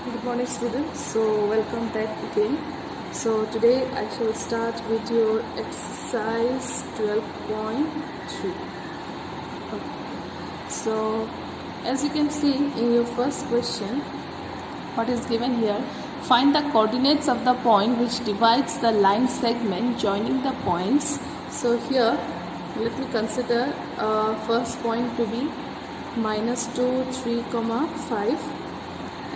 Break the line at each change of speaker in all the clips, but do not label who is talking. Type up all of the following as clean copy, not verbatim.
Good morning students, so welcome back again. So today I shall start with your exercise 12.3. Okay. So as you can see in your first question, what is given here, find the coordinates of the point which divides the line segment joining the points. So here let me consider first point to be -2, 3, 5,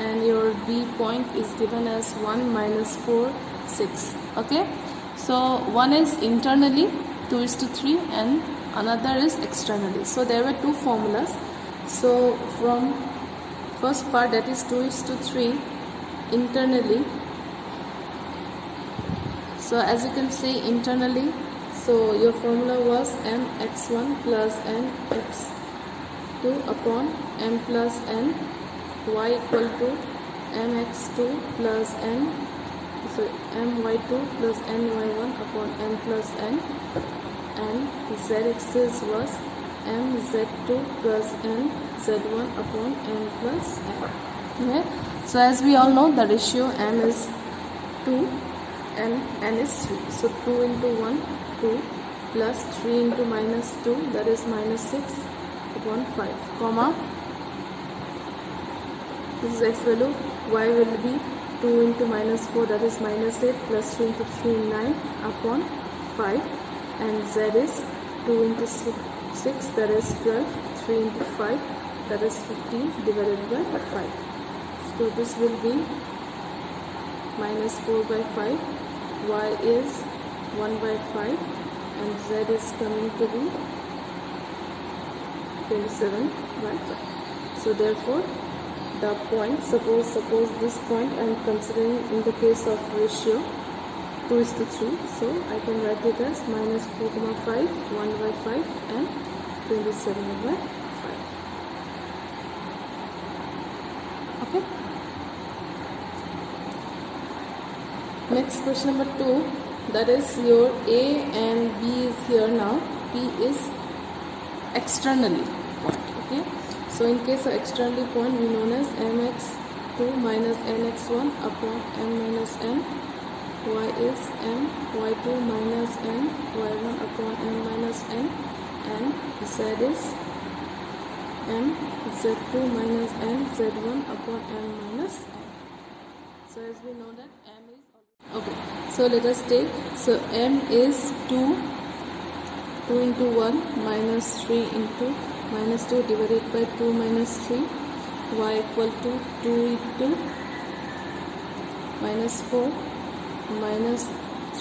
and your B point is given as 1, -4, 6. Okay, so one is internally 2:3 and another is externally. So there were two formulas. So from first part, that is 2:3 internally, so as you can see internally, so your formula was mx1 plus mx2 upon m plus n, y equal to mx2 plus my2 plus ny1 upon m plus n, and z-axis was mz2 plus mz1 upon m plus n. Okay, so as we all know, the ratio m is 2 and n is 3, so 2 into 1 2 plus 3 into -2, that is -6 upon 5, comma, this is x value, y will be 2 into -4, that is -8, plus 3 into 3, 9 upon 5, and z is 2 into 6, that is 12, 3 into 5, that is 15 divided by 5. So this will be -4 by 5, y is 1 by 5, and z is coming to be 27 by 5. So therefore the point, suppose this point I am considering in the case of ratio 2:3, so I can write it as -4, 5, 1 by 5 and 27 by 5. Okay. Next question number 2, that is your A and B is here now. P is externally point. Okay. So in case of externally point, we known as mx2 minus nx1 upon m minus n, y is m, y2 minus n, y1 upon m minus n, and z is m, z2 minus n, z1 upon m minus n. So as we know that m is, okay, so let us take, so m is 2 into 1 minus 3 into -2 divided by 2 minus 3, y equal to 2 into -4 minus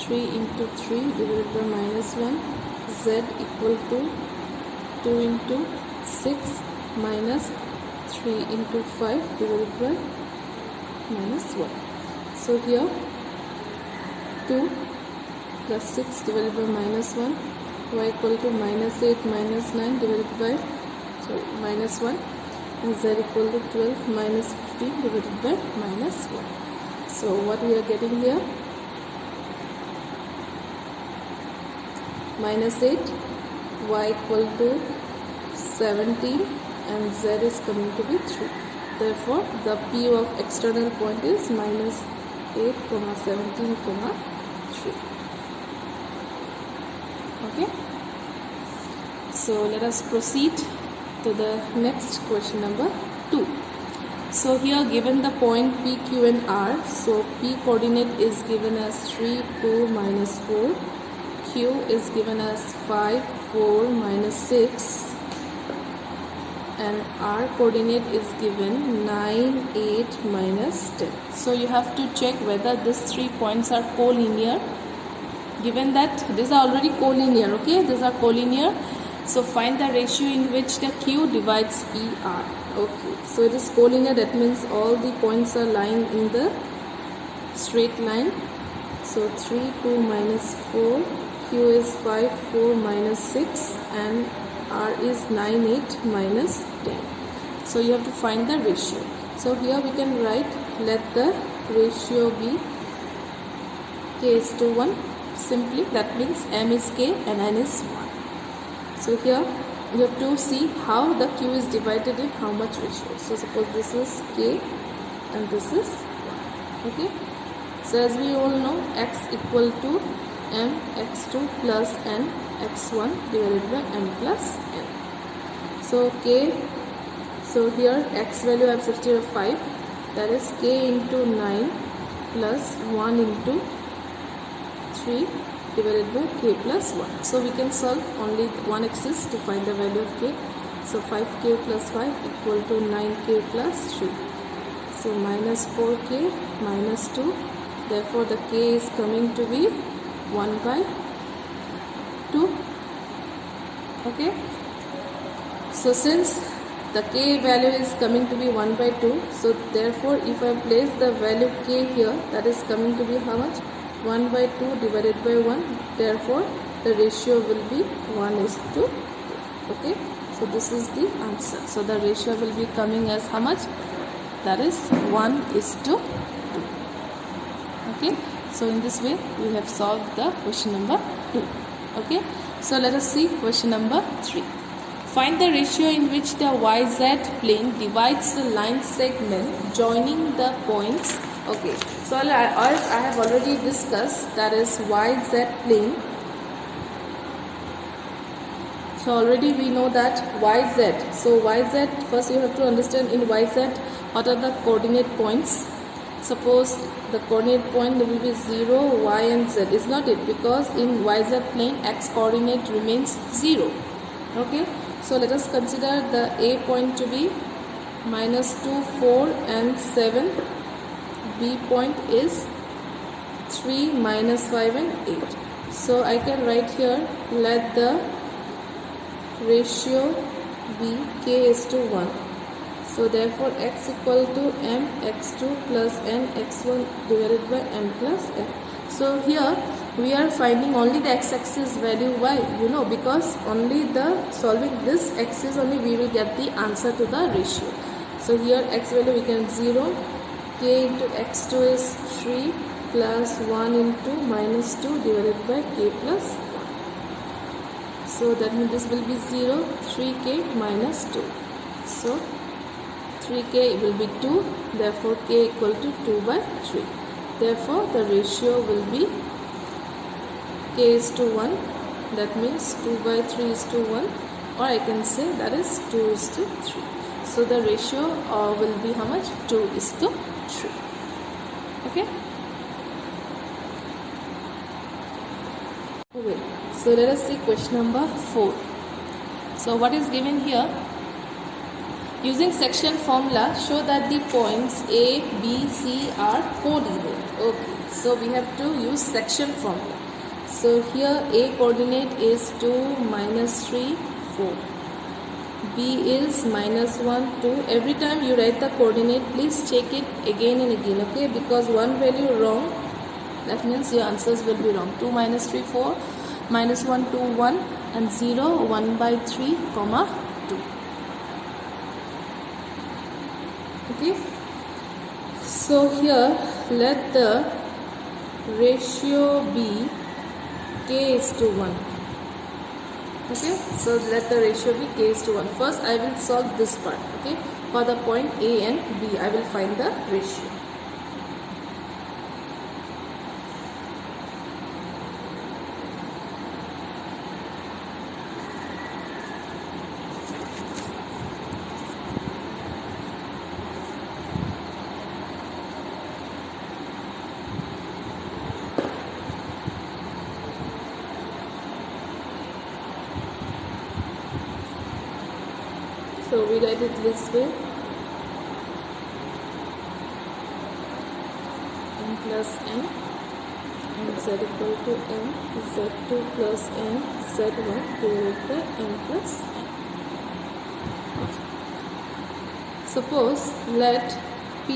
3 into 3 divided by -1, z equal to 2 into 6 minus 3 into 5 divided by -1. So here 2 plus 6 divided by -1, y equal to -8 minus 9 divided by -1, and z equal to 12 minus 15 divided by -1. So what we are getting here, -8, y equal to 17, and z is coming to be 3. Therefore the P of external point is -8, 17, 3. Okay, so let us proceed to the next question number 2. So here given the point P, Q and R, so P coordinate is given as 3, 2, -4, Q is given as 5, 4, -6, and R coordinate is given 9, 8, -10. So you have to check whether these 3 points are collinear. Given that these are already collinear, okay, these are collinear, so find the ratio in which the Q divides PR. Okay, so it is collinear, that means all the points are lying in the straight line. So 3, 2, -4, Q is 5, 4, -6, and R is 9, 8, -10. So you have to find the ratio. So here we can write, let the ratio be k:1. Simply that means m is k and n is 1. So here you have to see how the Q is divided in how much ratio. So suppose this is k and this is 1. Okay, so as we all know, x equal to m x2 plus n x1 divided by m plus n. So k, so here x value I have substituted 5, that is k into 9 plus 1 into 3 divided by k plus 1. So we can solve only one axis to find the value of k. So 5k plus 5 equal to 9k plus 3. So minus 4k minus 2. Therefore the k is coming to be 1 by 2. Okay. So since the k value is coming to be 1 by 2, so therefore if I place the value k here, that is coming to be how much? 1 by 2 divided by 1. Therefore the ratio will be 1:2. Okay, so this is the answer. So the ratio will be coming as how much? That is 1:2. Okay, so in this way we have solved the question number 2. Okay, so let us see question number 3. Find the ratio in which the YZ plane divides the line segment joining the points. Okay, so as I have already discussed, that is YZ plane. So already we know that YZ. So YZ, first you have to understand in YZ what are the coordinate points. Suppose the coordinate point will be 0, y and z. Is not it? Because in YZ plane x coordinate remains 0. Okay, so let us consider the A point to be -2, 4 and 7. B point is 3, -5 and 8. So I can write here, let the ratio be k:1. So therefore x equal to m x2 plus n x1 divided by m plus n. So here we are finding only the x-axis value. Why? You know, because only the solving this axis only we will get the answer to the ratio. So here x value we can 0, k into x2 is 3 plus 1 into -2 divided by k plus 1. So that means this will be 0, 3k minus 2. So 3k will be 2, therefore k equal to 2 by 3. Therefore the ratio will be k:1. That means 2 by 3:1, or I can say that is 2:3. So the ratio will be how much? 2:3. Okay. Okay. So let us see question number 4. So what is given here? Using section formula, show that the points A, B, C are coordinate. Okay. So we have to use section formula. So here A coordinate is 2, -3, 4. B is -1, 2. Every time you write the coordinate, please check it again and again. Okay, because one value wrong, that means your answers will be wrong. 2 -3, 4, -1, 2, 1, and 0, 1 by 3, 2. Okay, so here let the ratio be k:1. Okay, so let the ratio be k:1. First I will solve this part. Okay, for the point A and B I will find the ratio. So we write it this way, m plus n and z equal to m z2 plus n z1 divided by m plus n. Suppose let P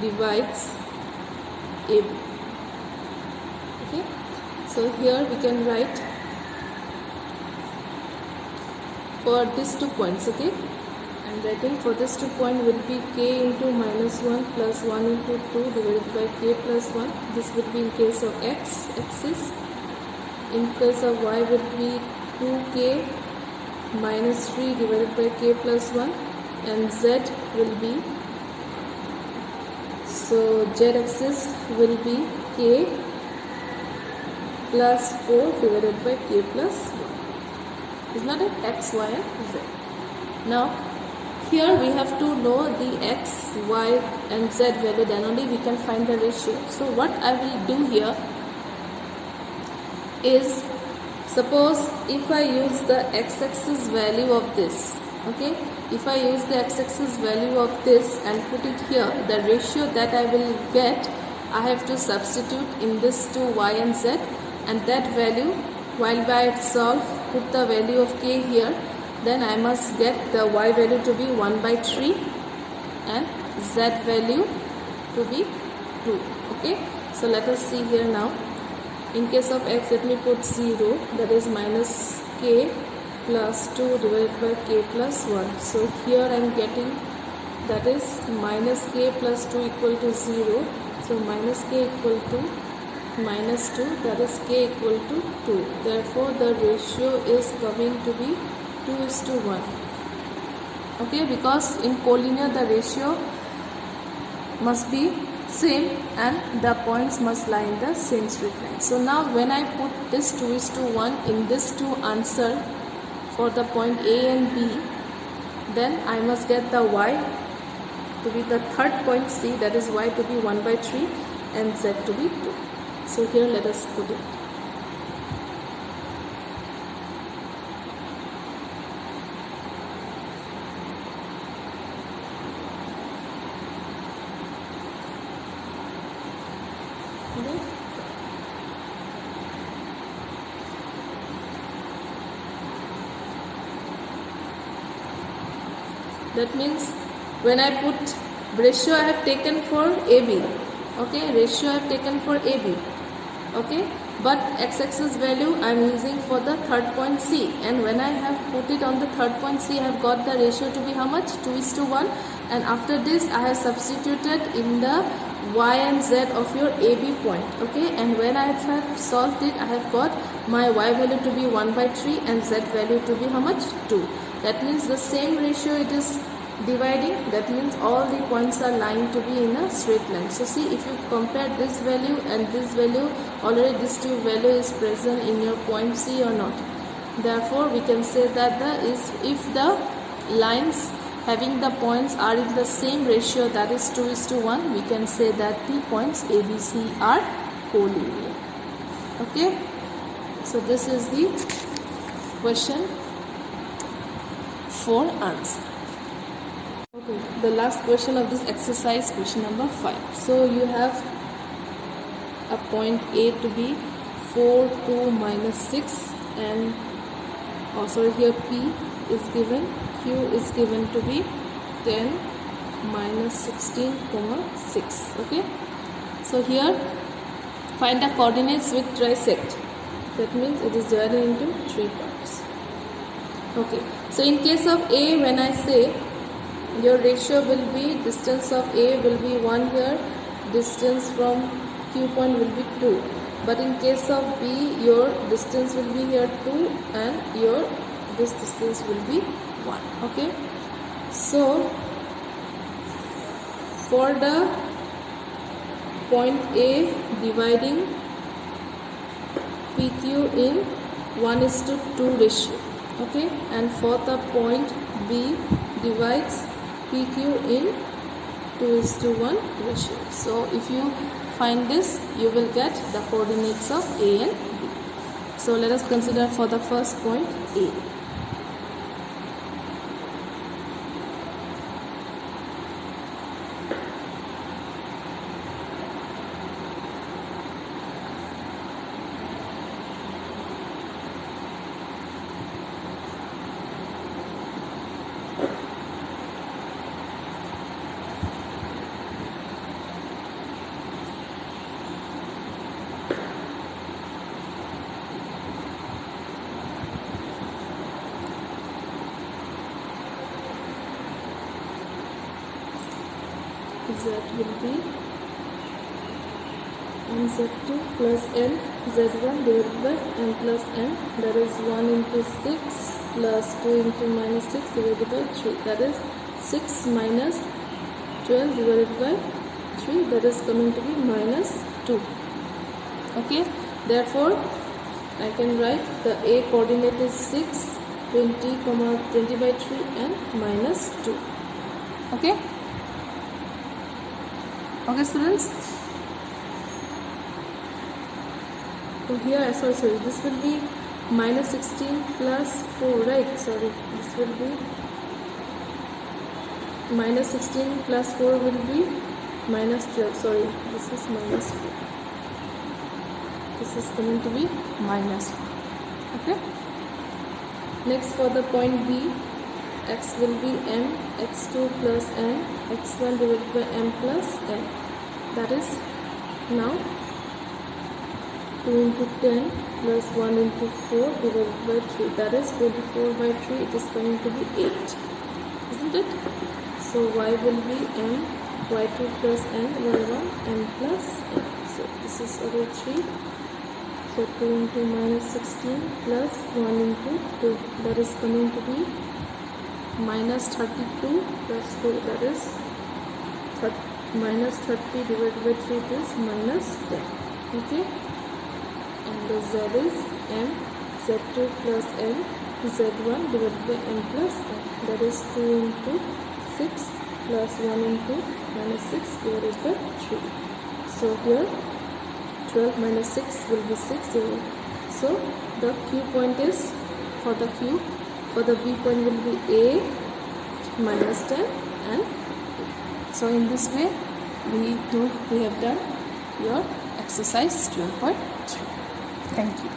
divides AB. Okay, so here we can write for these 2 points. Okay, I'm writing for this 2 point will be k into -1 plus 1 into 2 divided by k plus 1. This would be in case of x axis. In case of y would be 2k minus 3 divided by k plus 1, and z will be So z-axis will be k plus 4 divided by k plus 1. Is not it? X, y and z. Now here we have to know the x, y and z value, then only we can find the ratio. So what I will do here is, suppose if I use the x-axis value of this, okay, if I use the x-axis value of this and put it here, the ratio that I will get, I have to substitute in this to y and z, and that value, while I solve, put the value of k here, then I must get the y value to be 1 by 3 and z value to be 2. Okay, so let us see here now. In case of x, let me put 0, that is minus k plus 2 divided by k plus 1. So here I am getting, that is minus k plus 2 equal to 0. So minus k equal to minus 2, that is k equal to 2. Therefore the ratio is coming to be 2:1. Okay, because in collinear the ratio must be same and the points must lie in the same straight line. So now when I put this 2:1 in this two answer for the point A and B, then I must get the y to be the third point C, that is y to be 1 by 3 and z to be 2. So here let us put it. Okay. That means when I put ratio I have taken for AB, okay, ratio I have taken for AB, okay, but x-axis value I am using for the third point C, and when I have put it on the third point C, I have got the ratio to be how much? 2:1, and after this I have substituted in the y and z of your AB point, okay, and when I have solved it, I have got my y value to be 1 by 3 and z value to be how much? 2. That means the same ratio it is dividing, that means all the points are lying to be in a straight line. So see, if you compare this value and this value, already this two value is present in your point C or not. Therefore we can say that if the lines having the points are in the same ratio, that is 2:1, we can say that the points ABC are collinear. Okay, so this is the question for answer. Okay, the last question of this exercise, question number 5. So you have a point A to be 4, 2, minus 6, and also here P is given, Q is given to be 10, minus 16, 6. Okay, so here find the coordinates which trisect. That means it is divided into 3 parts. Okay, so in case of A, when I say your ratio will be, distance of A will be 1 here, distance from Q point will be 2, but in case of B, your distance will be here 2 and this distance will be 1. Okay, so for the point A dividing PQ in 1:2 ratio, okay, and for the point B divides PQ in 2:1 ratio. So if you find this, you will get the coordinates of A and B. So let us consider for the first point A. Z will be Z2 plus N Z1 divided by N plus N, that is 1 into 6 plus 2 into minus 6 divided by 3, that is 6 minus 12 divided by 3, that is coming to be minus 2. Okay, therefore I can write the A coordinate is 6, 20, 20 by 3 and minus 2. Okay, okay students. So here, sorry, this will be minus 16 plus 4, right? Sorry, this will be minus 16 plus 4 will be minus 12. Sorry, this is minus 4. This is going to be minus 4. Okay. Next, for the point B, x will be m, x2 plus n, x1 divided by m plus n. That is now 2 into 10 plus 1 into 4 divided by 3. That is 24 by 3. It is going to be 8. Isn't it? So y will be m, y2 plus n, y1 m plus n. So this is over 3. So 2 into minus 16 plus 1 into 2. That is coming to be minus 32 plus 2. That is minus 30 divided by 3. It is minus 10. Okay. And the z is m, z2 plus n, z1 divided by m plus n. That is 2 into 6 plus 1 into minus 6 divided by 3. So here 12 minus 6 will be 6. So the Q point is, for the Q, for the B point will be A minus 10 and A. So in this way we have done your exercise 12.3. Thank you.